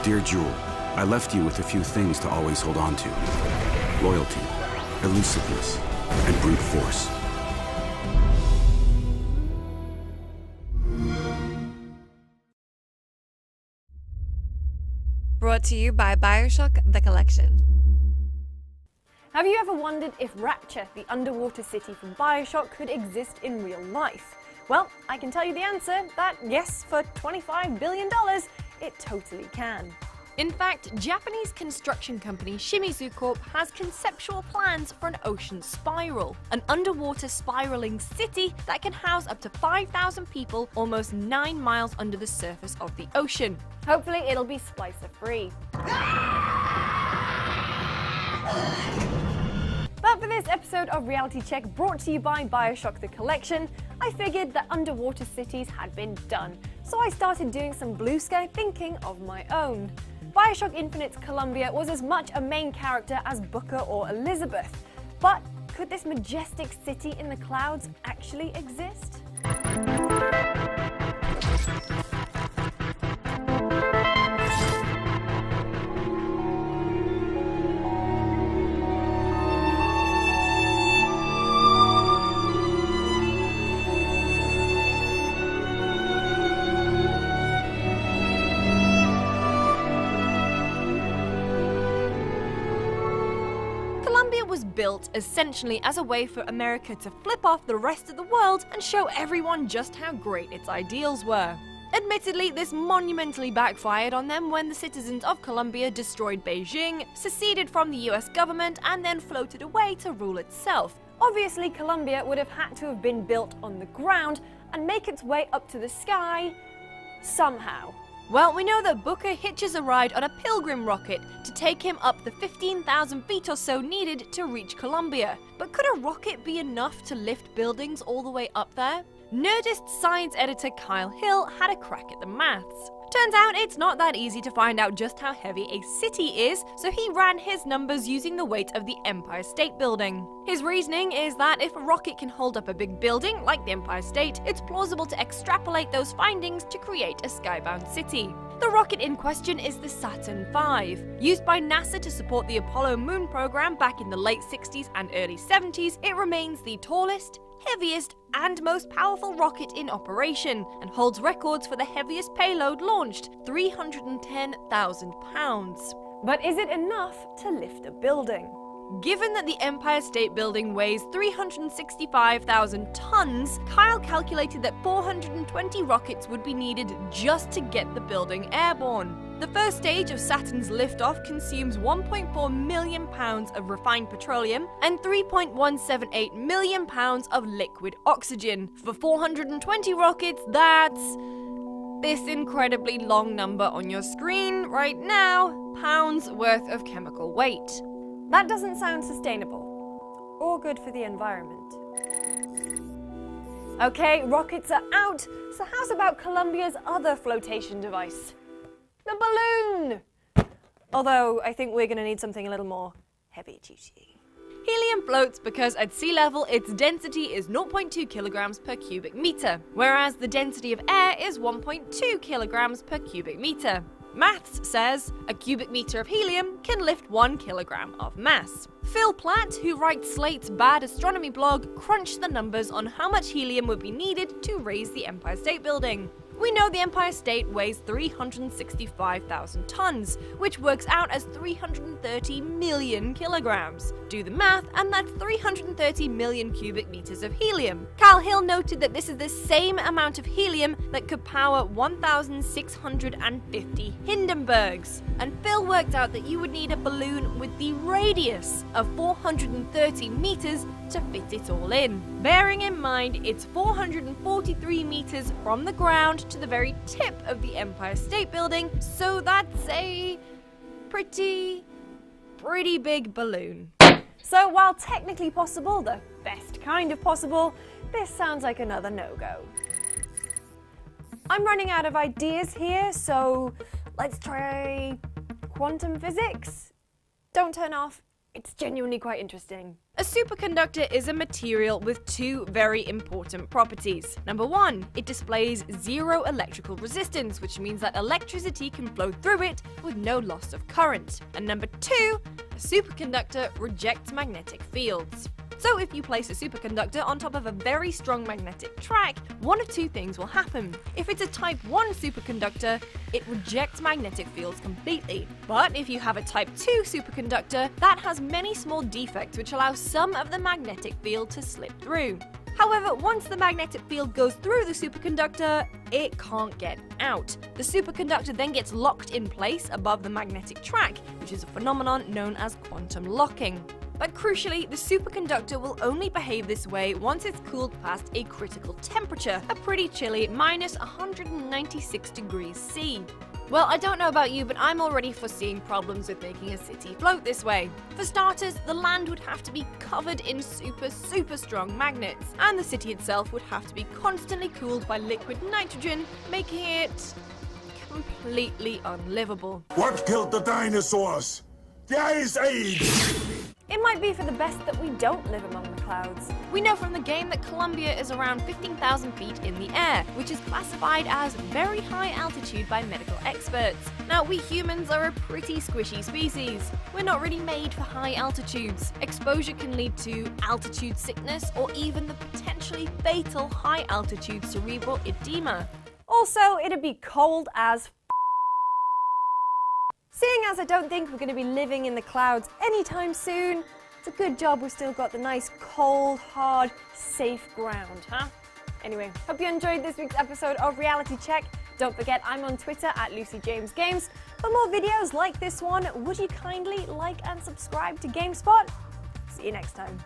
Dear Jewel, I left you with a few things to always hold on to. Loyalty, elusiveness, and brute force. Brought to you by BioShock, The Collection. Have you ever wondered if Rapture, the underwater city from BioShock, could exist in real life? Well, I can tell you the answer, that yes, for $25 billion, it totally can. In fact, Japanese construction company Shimizu Corp has conceptual plans for an ocean spiral, an underwater spiraling city that can house up to 5,000 people almost 9 miles under the surface of the ocean. Hopefully it'll be splicer-free. But for this episode of Reality Check brought to you by BioShock The Collection, I figured that underwater cities had been done, so I started doing some blue sky thinking of my own. BioShock Infinite's Columbia was as much a main character as Booker or Elizabeth, but could this majestic city in the clouds actually exist? Columbia was built essentially as a way for America to flip off the rest of the world and show everyone just how great its ideals were. Admittedly, this monumentally backfired on them when the citizens of Columbia destroyed Beijing, seceded from the US government, and then floated away to rule itself. Obviously, Columbia would have had to have been built on the ground and make its way up to the sky somehow. Well, we know that Booker hitches a ride on a Pilgrim rocket to take him up the 15,000 feet or so needed to reach Columbia. But could a rocket be enough to lift buildings all the way up there? Nerdist science editor Kyle Hill had a crack at the maths. Turns out it's not that easy to find out just how heavy a city is, so he ran his numbers using the weight of the Empire State Building. His reasoning is that if a rocket can hold up a big building like the Empire State, it's plausible to extrapolate those findings to create a skybound city. The rocket in question is the Saturn V. Used by NASA to support the Apollo moon program back in the late 60s and early 70s, it remains the tallest, heaviest, and most powerful rocket in operation, and holds records for the heaviest payload launched, 310,000 pounds. But is it enough to lift a building? Given that the Empire State Building weighs 365,000 tons, Kyle calculated that 420 rockets would be needed just to get the building airborne. The first stage of Saturn's liftoff consumes 1.4 million pounds of refined petroleum and 3.178 million pounds of liquid oxygen. For 420 rockets, that's this incredibly long number on your screen right now, pounds worth of chemical weight. That doesn't sound sustainable or good for the environment. Okay, rockets are out, so how's about Columbia's other flotation device? The balloon! Although, I think we're going to need something a little more heavy-duty. Helium floats because at sea level its density is 0.2 kilograms per cubic meter, whereas the density of air is 1.2 kilograms per cubic meter. Maths says a cubic meter of helium can lift 1 kilogram of mass. Phil Platt, who writes Slate's Bad Astronomy blog, crunched the numbers on how much helium would be needed to raise the Empire State Building. We know the Empire State weighs 365,000 tons, which works out as 330 million kilograms. Do the math, and that's 330 million cubic meters of helium. Kyle Hill noted that this is the same amount of helium that could power 1,650 Hindenburgs. And Phil worked out that you would need a balloon with the radius of 430 meters to fit it all in. Bearing in mind it's 443 meters from the ground to the very tip of the Empire State Building, so that's a pretty big balloon. So while technically possible, the best kind of possible, this sounds like another no-go. I'm running out of ideas here, so let's try quantum physics. Don't turn off It's genuinely quite interesting. A superconductor is a material with two very important properties. Number one, it displays zero electrical resistance, which means that electricity can flow through it with no loss of current. And number two, a superconductor rejects magnetic fields. So if you place a superconductor on top of a very strong magnetic track, one of two things will happen. If it's a type 1 superconductor, it rejects magnetic fields completely. But if you have a type 2 superconductor, that has many small defects which allow some of the magnetic field to slip through. However, once the magnetic field goes through the superconductor, it can't get out. The superconductor then gets locked in place above the magnetic track, which is a phenomenon known as quantum locking. But crucially, the superconductor will only behave this way once it's cooled past a critical temperature, a pretty chilly -196 degrees C. Well, I don't know about you, but I'm already foreseeing problems with making a city float this way. For starters, the land would have to be covered in super strong magnets, and the city itself would have to be constantly cooled by liquid nitrogen, making it completely unlivable. What killed the dinosaurs? The Ice Age! It might be for the best that we don't live among the clouds. We know from the game that Columbia is around 15,000 feet in the air, which is classified as very high altitude by medical experts. Now, we humans are a pretty squishy species. We're not really made for high altitudes. Exposure can lead to altitude sickness or even the potentially fatal high altitude cerebral edema. Also, it'd be cold as Seeing as I don't think we're going to be living in the clouds anytime soon, it's a good job we've still got the nice, cold, hard, safe ground, huh? Anyway, hope you enjoyed this week's episode of Reality Check. Don't forget, I'm on Twitter at LucyJamesGames. For more videos like this one, would you kindly like and subscribe to GameSpot? See you next time.